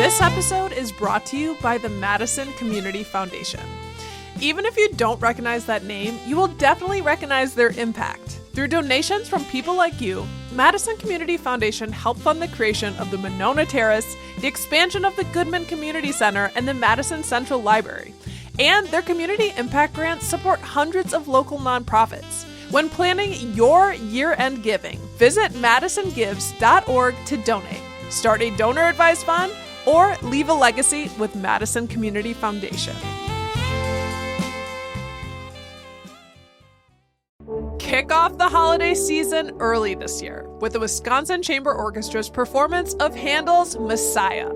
This episode is brought to you by the Madison Community Foundation. Even if you don't recognize that name, you will definitely recognize their impact. Through donations from people like you, Madison Community Foundation helped fund the creation of the Monona Terrace, the expansion of the Goodman Community Center, and the Madison Central Library. And their community impact grants support hundreds of local nonprofits. When planning your year-end giving, visit madisongives.org to donate. Start a donor-advised fund or leave a legacy with Madison Community Foundation. Kick off the holiday season early this year with the Wisconsin Chamber Orchestra's performance of Handel's Messiah.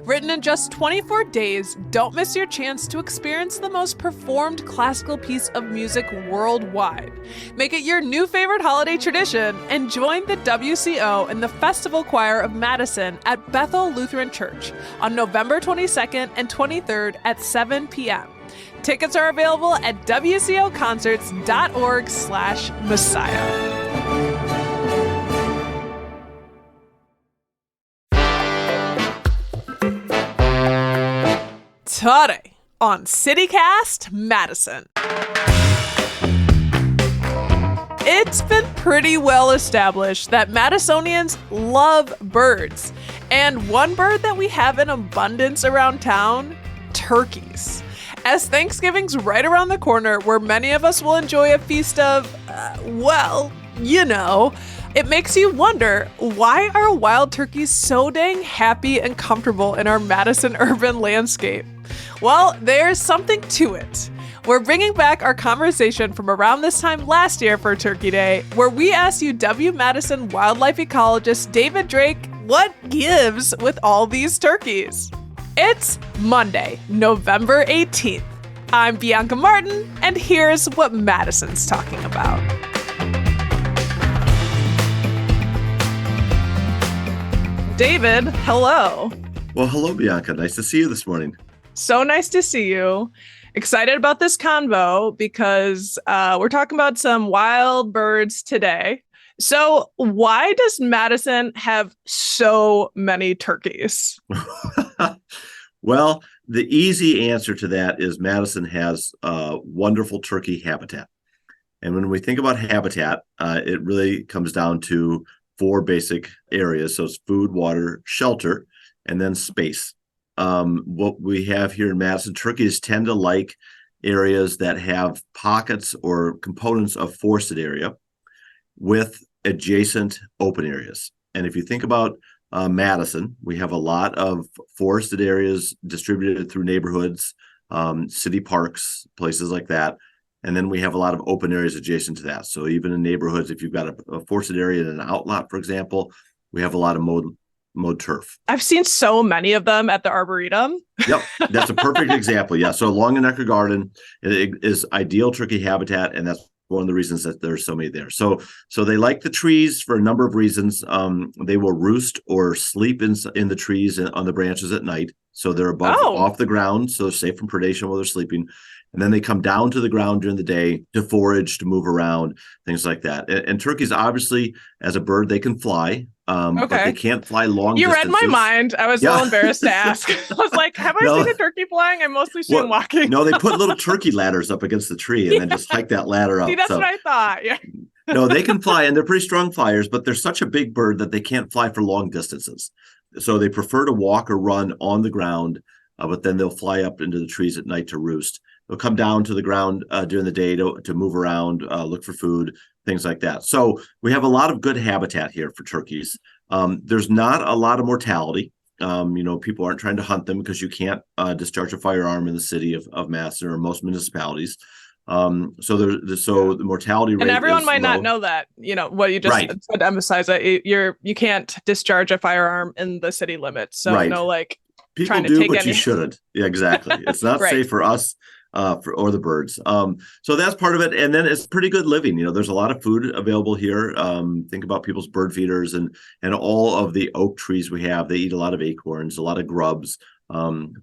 Written in just 24 days, don't miss your chance to experience the most performed classical piece of music worldwide. Make it your new favorite holiday tradition and join the WCO and the Festival Choir of Madison at Bethel Lutheran Church on November 22nd and 23rd at 7 p.m. Tickets are available at wcoconcerts.org/Messiah. Today on CityCast Madison. It's been pretty well established that Madisonians love birds. And one bird that we have in abundance around town, turkeys. As Thanksgiving's right around the corner, where many of us will enjoy a feast of, it makes you wonder, why are wild turkeys so dang happy and comfortable in our Madison urban landscape? Well, there's something to it. We're bringing back our conversation from around this time last year for Turkey Day, where we asked UW-Madison wildlife ecologist David Drake what gives with all these turkeys. It's Monday, November 18th. I'm Bianca Martin, and here's what Madison's talking about. David, hello. Well, hello, Bianca. Nice to see you this morning. So nice to see you. Excited about this convo because we're talking about some wild birds today. So why does Madison have so many turkeys? Well, the easy answer to that is Madison has wonderful turkey habitat. And when we think about habitat, it really comes down to four basic areas. So it's food, water, shelter, and then space. What we have here in Madison, turkeys tend to like areas that have pockets or components of forested area with adjacent open areas. And if you think about Madison, we have a lot of forested areas distributed through neighborhoods, city parks, places like that. And then we have a lot of open areas adjacent to that. So even in neighborhoods, if you've got a forested area and an outlot, for example, we have a lot of mowed turf. I've seen so many of them at the Arboretum. Yep, that's a perfect example. Yeah, so along the Necker Garden it is ideal turkey habitat, and that's one of the reasons that there's so many there. So they like the trees for a number of reasons. They will roost or sleep in the trees and on the branches at night. So they're off the ground, so safe from predation while they're sleeping. And then they come down to the ground during the day to forage, to move around, things like that. And turkeys, obviously, as a bird, they can fly. But they can't fly long distances. You read my mind. I was a little embarrassed to ask. I was like, have I seen a turkey flying? I mostly see them walking. No, they put little turkey ladders up against the tree and then just hike that ladder up. See, that's what I thought. Yeah. No, they can fly, and they're pretty strong flyers, but they're such a big bird that they can't fly for long distances. So they prefer to walk or run on the ground, but then they'll fly up into the trees at night to roost. They'll come down to the ground during the day to move around, look for food, things like that. So we have a lot of good habitat here for turkeys. There's not a lot of mortality. People aren't trying to hunt them because you can't discharge a firearm in the city of Madison or most municipalities. So the mortality rate. And everyone might low. not know that. What you just said to emphasize that you can't discharge a firearm in the city limits. So people trying to do, take but any... you shouldn't. Yeah, exactly. It's not safe for us. Or the birds. So that's part of it. And then it's pretty good living. There's a lot of food available here. Think about people's bird feeders and all of the oak trees we have. They eat a lot of acorns, a lot of grubs,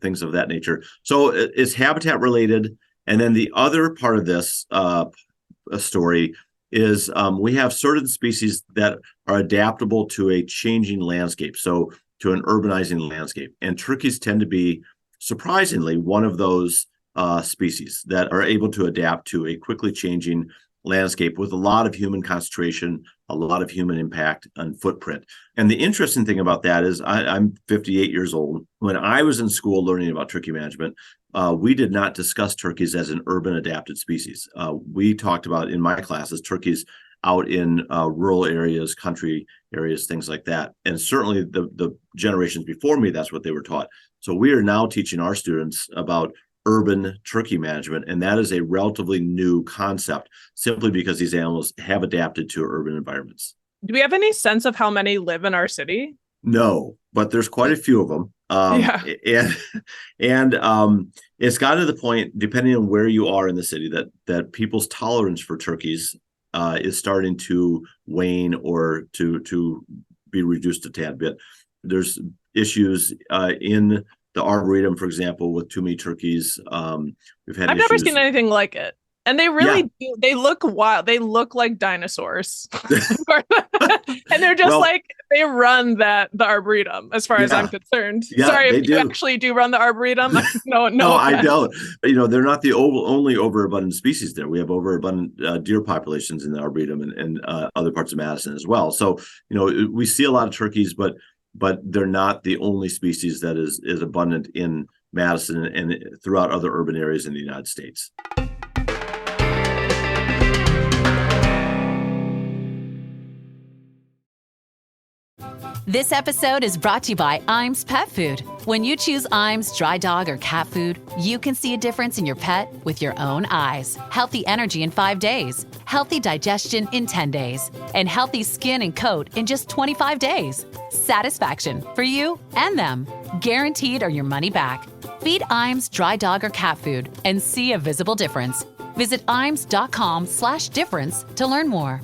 things of that nature. So it's habitat related. And then the other part of this story is we have certain species that are adaptable to a changing landscape. So to an urbanizing landscape. And turkeys tend to be, surprisingly, one of those species that are able to adapt to a quickly changing landscape with a lot of human concentration, a lot of human impact and footprint. And the interesting thing about that is I'm 58 years old. When I was in school learning about turkey management, we did not discuss turkeys as an urban adapted species. We talked about, in my classes, turkeys out in rural areas, country areas, things like that. And certainly the generations before me, that's what they were taught. So we are now teaching our students about urban turkey management, and that is a relatively new concept simply because these animals have adapted to urban environments. Do we have any sense of how many live in our city? No, but there's quite a few of them. And it's gotten to the point, depending on where you are in the city, that people's tolerance for turkeys is starting to wane or to be reduced a tad bit. There's issues in the Arboretum, for example, with too many turkeys. We've had I've never seen anything like it. And they really do. They look wild. They look like dinosaurs. And they're just they run the Arboretum, as far as I'm concerned. Yeah, sorry, if you actually do run the Arboretum. No, I don't. They're not the only overabundant species there. We have overabundant deer populations in the Arboretum and other parts of Madison as well. So, we see a lot of turkeys, but they're not the only species that is abundant in Madison and throughout other urban areas in the United States. This episode is brought to you by Iams Pet Food. When you choose Iams dry dog or cat food, you can see a difference in your pet with your own eyes. Healthy energy in 5 days, healthy digestion in 10 days, and healthy skin and coat in just 25 days. Satisfaction for you and them. Guaranteed or your money back. Feed Iams dry dog or cat food and see a visible difference. Visit iams.com/difference to learn more.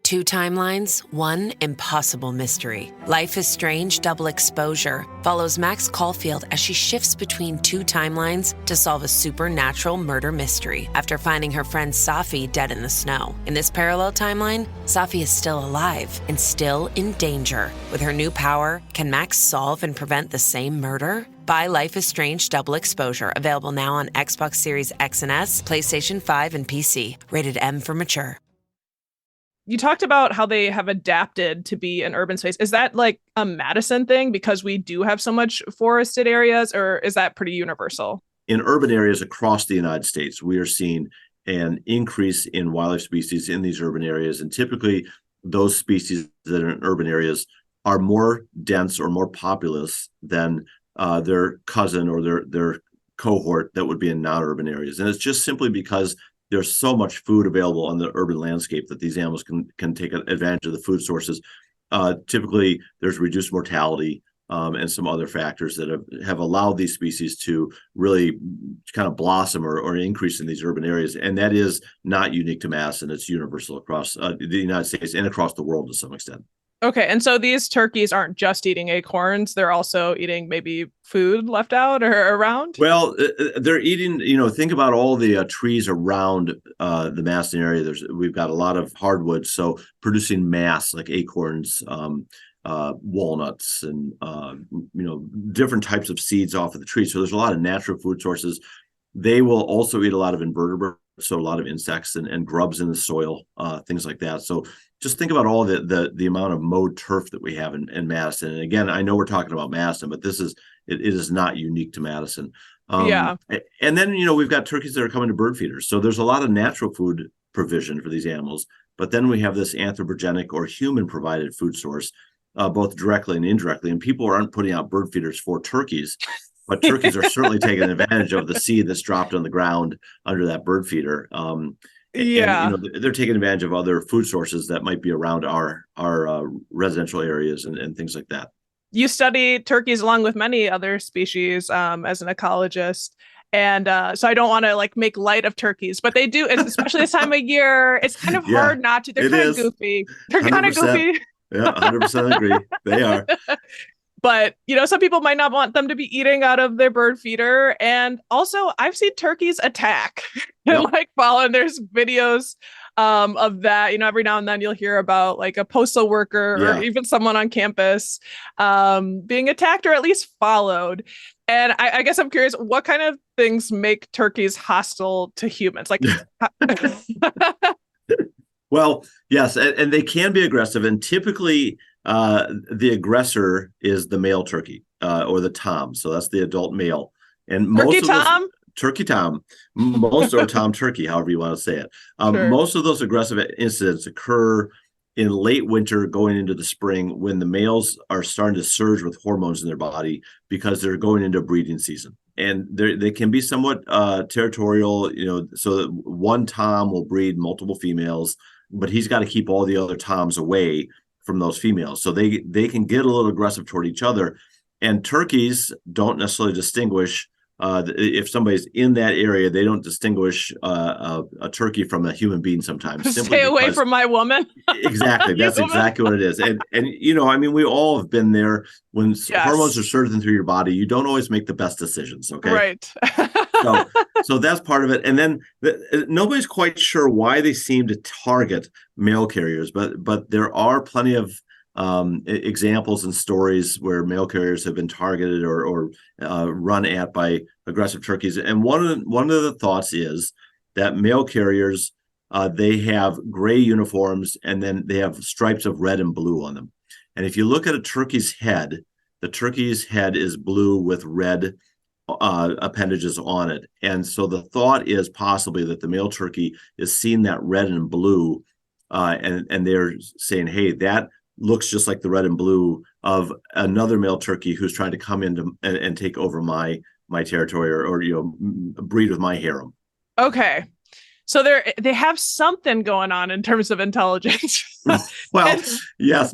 2 timelines, 1 impossible mystery. Life is Strange Double Exposure follows Max Caulfield as she shifts between 2 timelines to solve a supernatural murder mystery after finding her friend Safi dead in the snow. In this parallel timeline, Safi is still alive and still in danger. With her new power, can Max solve and prevent the same murder? Buy Life is Strange Double Exposure, available now on Xbox Series X and S, PlayStation 5, and PC. Rated M for mature. You talked about how they have adapted to be an urban space. Is that like a Madison thing because we do have so much forested areas, or is that pretty universal? In urban areas across the United States, we are seeing an increase in wildlife species in these urban areas. And typically those species that are in urban areas are more dense or more populous than their cousin or their cohort that would be in non-urban areas. And it's just simply because there's so much food available on the urban landscape that these animals can take advantage of the food sources. Typically, there's reduced mortality and some other factors that have allowed these species to really kind of blossom or increase in these urban areas. And that is not unique to Madison. It's universal across the United States and across the world to some extent. Okay, and so these turkeys aren't just eating acorns, they're also eating maybe food left out or around? Well, they're eating, think about all the trees around the Madison area. We've got a lot of hardwoods, so producing mass like acorns, walnuts, and different types of seeds off of the tree. So there's a lot of natural food sources. They will also eat a lot of invertebrates, so a lot of insects and grubs in the soil, things like that. So just think about all the amount of mowed turf that we have in Madison. And again, I know we're talking about Madison, but it is not unique to Madison. And then, we've got turkeys that are coming to bird feeders. So there's a lot of natural food provision for these animals. But then we have this anthropogenic or human provided food source, both directly and indirectly. And people aren't putting out bird feeders for turkeys, but turkeys are certainly taking advantage of the seed that's dropped on the ground under that bird feeder. And, they're taking advantage of other food sources that might be around our residential areas and things like that. You study turkeys along with many other species as an ecologist. And so I don't want to make light of turkeys, but they do, especially this time of year. It's kind of hard not to. They're kind of goofy. They're kind of goofy. Yeah, 100% agree. They are. But, some people might not want them to be eating out of their bird feeder. And also, I've seen turkeys attack and follow. And there's videos of that. Every now and then you'll hear about like a postal worker or Yeah. even someone on campus being attacked or at least followed. And I guess I'm curious, what kind of things make turkeys hostile to humans? Like, Well, yes, and they can be aggressive, and typically the aggressor is the male turkey or the tom. So that's the adult male, and Turkey Tom? Turkey tom, most or tom turkey, however you want to say it. Sure. Most of those aggressive incidents occur in late winter, going into the spring, when the males are starting to surge with hormones in their body because they're going into breeding season. And they can be somewhat territorial, so that one tom will breed multiple females, but he's got to keep all the other toms away from those females. So they can get a little aggressive toward each other. And turkeys don't necessarily distinguish if somebody's in that area. They don't distinguish a turkey from a human being sometimes. Stay away from my woman. Exactly. That's exactly what it is. And we all have been there when hormones are surging through your body. You don't always make the best decisions. Okay. Right. So that's part of it. And then nobody's quite sure why they seem to target mail carriers, but there are plenty of examples and stories where mail carriers have been targeted or run at by aggressive turkeys. And one of the thoughts is that mail carriers, they have gray uniforms, and then they have stripes of red and blue on them. And if you look at a turkey's head, the turkey's head is blue with red appendages on it. And so the thought is possibly that the male turkey is seeing that red and blue, and they're saying, hey, that looks just like the red and blue of another male turkey who's trying to come in and take over my territory or breed with my harem. Okay. So they have something going on in terms of intelligence. Well, yes.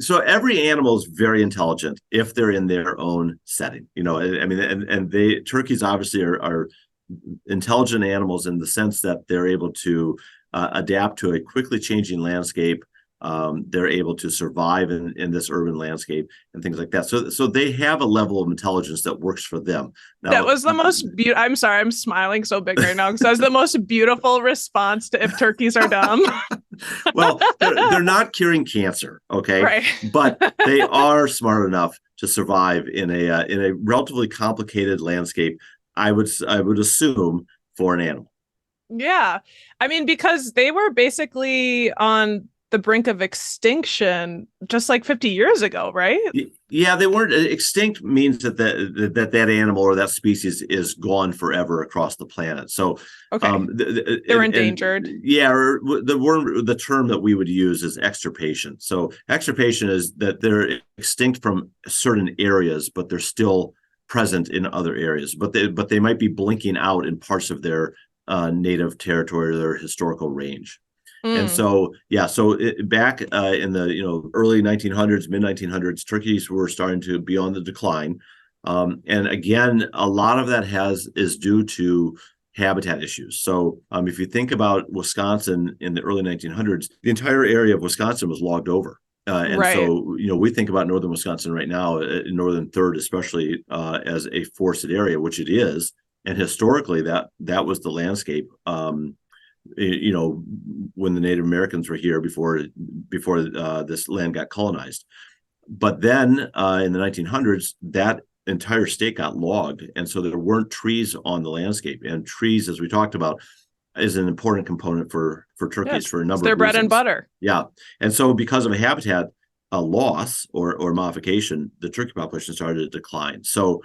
So every animal is very intelligent if they're in their own setting. Turkeys obviously are intelligent animals in the sense that they're able to adapt to a quickly changing landscape. They're able to survive in this urban landscape and things like that. So they have a level of intelligence that works for them. Now, that was the most beautiful. I'm sorry, I'm smiling so big right now because that was the most beautiful response to if turkeys are dumb. Well, they're not curing cancer, okay? Right. But they are smart enough to survive in a relatively complicated landscape. I would assume for an animal. Yeah, I mean, because they were basically on the brink of extinction just like 50 years ago, right? Yeah, they weren't extinct. Means that animal or that species is gone forever across the planet. So okay, they're endangered. Or the term that we would use is extirpation. So extirpation is that they're extinct from certain areas, but they're still present in other areas. But they might be blinking out in parts of their native territory or their historical range. And so, back in the early 1900s, mid 1900s, turkeys were starting to be on the decline. And again, a lot of that is due to habitat issues. So if you think about Wisconsin in the early 1900s, the entire area of Wisconsin was logged over. Right. So, we think about northern Wisconsin right now, northern third especially, as a forested area, which it is. And historically, that was the landscape. When the Native Americans were here before this land got colonized. But then in the 1900s, that entire state got logged. And so there weren't trees on the landscape. And trees, as we talked about, is an important component for turkeys for a number of reasons. Their bread and butter. Yeah. And so because of a habitat loss or modification, the turkey population started to decline. So,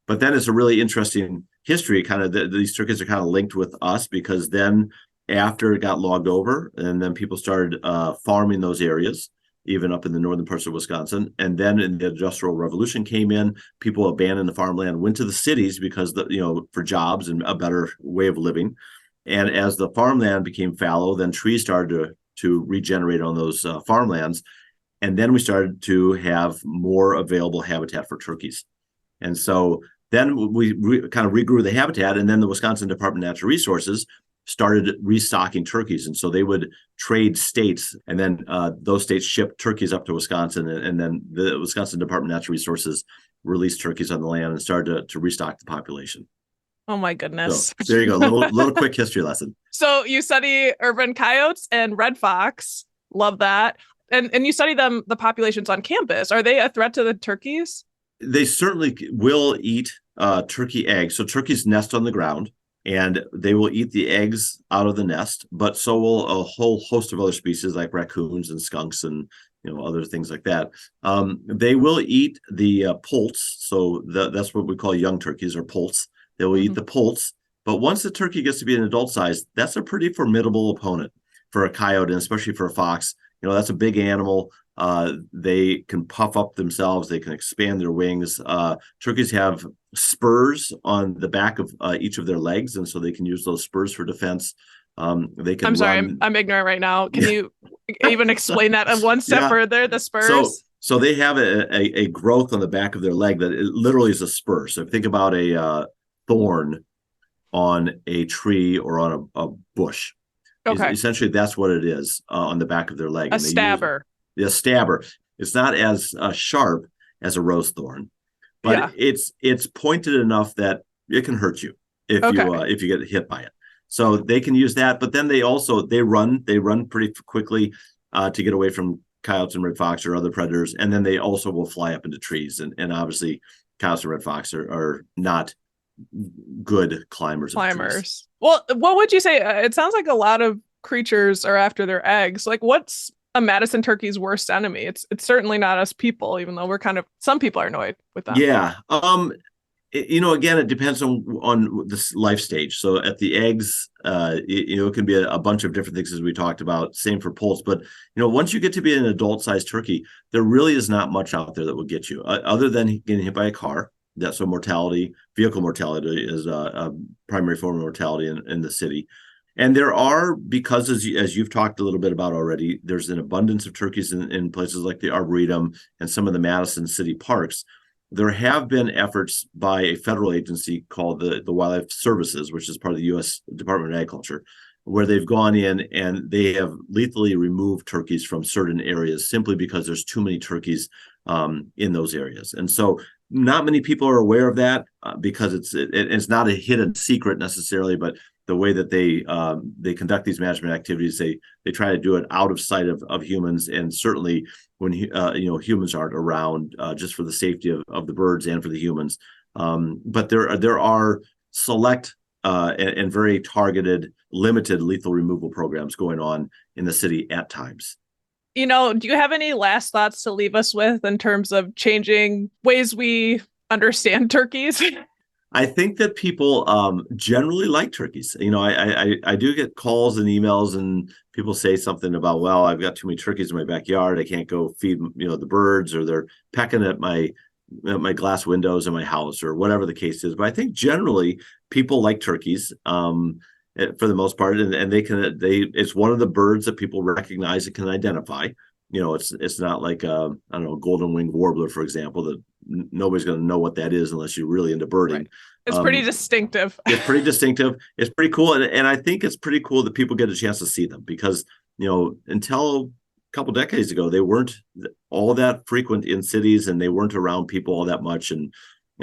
but then it's a really interesting history. Kind of these turkeys are kind of linked with us because then after it got logged over, and then people started farming those areas, even up in the northern parts of Wisconsin. And then in the Industrial Revolution came in, people abandoned the farmland, went to the cities because for jobs and a better way of living. And as the farmland became fallow, then trees started to regenerate on those farmlands. And then we started to have more available habitat for turkeys. And so then we kind of regrew the habitat, and then the Wisconsin Department of Natural Resources started restocking turkeys. And so they would trade states, and then those states shipped turkeys up to Wisconsin, and then the Wisconsin Department of Natural Resources released turkeys on the land and started to restock the population. Oh my So goodness. there you go. Little quick history lesson. So you study urban coyotes and red fox. Love that. And you study the populations on campus. Are they a threat to the turkeys? They certainly will eat turkey eggs. So turkeys nest on the ground, and they will eat the eggs out of the nest, but so will a whole host of other species like raccoons and skunks and other things like that. They will eat the poults. So that's what we call young turkeys, or poults. They will eat the poults. But once the turkey gets to be an adult size, that's a pretty formidable opponent for a coyote, and especially for a fox. That's a big animal. They can puff up themselves. They can expand their wings. Turkeys have spurs on the back of each of their legs, and so they can use those spurs for defense. They can. I'm sorry, I'm ignorant right now. Can you even explain that one step further? The spurs. So they have a growth on the back of their leg that it literally is a spur. So think about a thorn on a tree or on a bush. Okay. Essentially, that's what it is on the back of their leg. A stabber. A stabber. It's not as sharp as a rose thorn, but it's pointed enough that it can hurt you if you get hit by it. So they can use that, but then they run pretty quickly to get away from coyotes and red fox or other predators, and then they also will fly up into trees. And obviously, coyotes and red fox are not good climbers. Well, what would you say? It sounds like a lot of creatures are after their eggs. Like, what's a Madison turkey's worst enemy? It's certainly not us people, even though some people are annoyed with that. Yeah. Again, it depends on this life stage. So at the eggs, it can be a bunch of different things, as we talked about. Same for poults. But once you get to be an adult-sized turkey, there really is not much out there that will get you, other than getting hit by a car. That's so vehicle mortality is a primary form of mortality in the city. And there are, because as you've talked a little bit about already, there's an abundance of turkeys in places like the Arboretum and some of the Madison city parks. There have been efforts by a federal agency called the Wildlife Services, which is part of the U.S. Department of Agriculture, where they've gone in and they have lethally removed turkeys from certain areas simply because there's too many turkeys in those areas. And so not many people are aware of that because it's not a hidden secret necessarily, but the way that they conduct these management activities, they try to do it out of sight of humans, and certainly when humans aren't around, just for the safety of the birds and for the humans. But there are select and very targeted, limited lethal removal programs going on in the city at times. Do you have any last thoughts to leave us with in terms of changing ways we understand turkeys? I think that people generally like turkeys. I do get calls and emails, and people say something about, well, I've got too many turkeys in my backyard. I can't go feed the birds, or they're pecking at my glass windows in my house, or whatever the case is. But I think generally people like turkeys for the most part, and it's one of the birds that people recognize and can identify. It's not like a golden winged warbler, for example, that nobody's going to know what that is unless you're really into birding. Right. It's pretty distinctive. It's pretty distinctive. It's pretty cool, and I think it's pretty cool that people get a chance to see them, because until a couple decades ago, they weren't all that frequent in cities, and they weren't around people all that much, and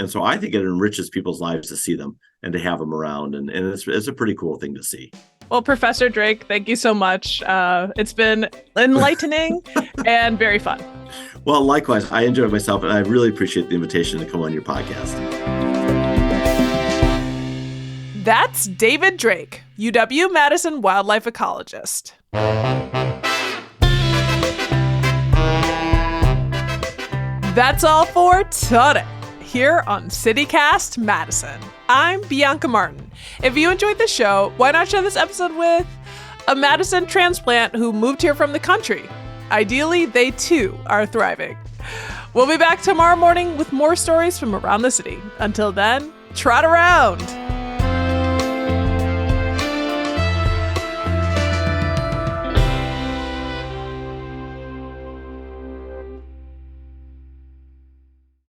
so I think it enriches people's lives to see them and to have them around, and it's a pretty cool thing to see. Well, Professor Drake, thank you so much. It's been enlightening and very fun. Well, likewise, I enjoyed myself, and I really appreciate the invitation to come on your podcast. That's David Drake, UW-Madison wildlife ecologist. That's all for today here on CityCast Madison. I'm Bianca Martin. If you enjoyed the show, why not share this episode with a Madison transplant who moved here from the country? Ideally, they too are thriving. We'll be back tomorrow morning with more stories from around the city. Until then, trot around!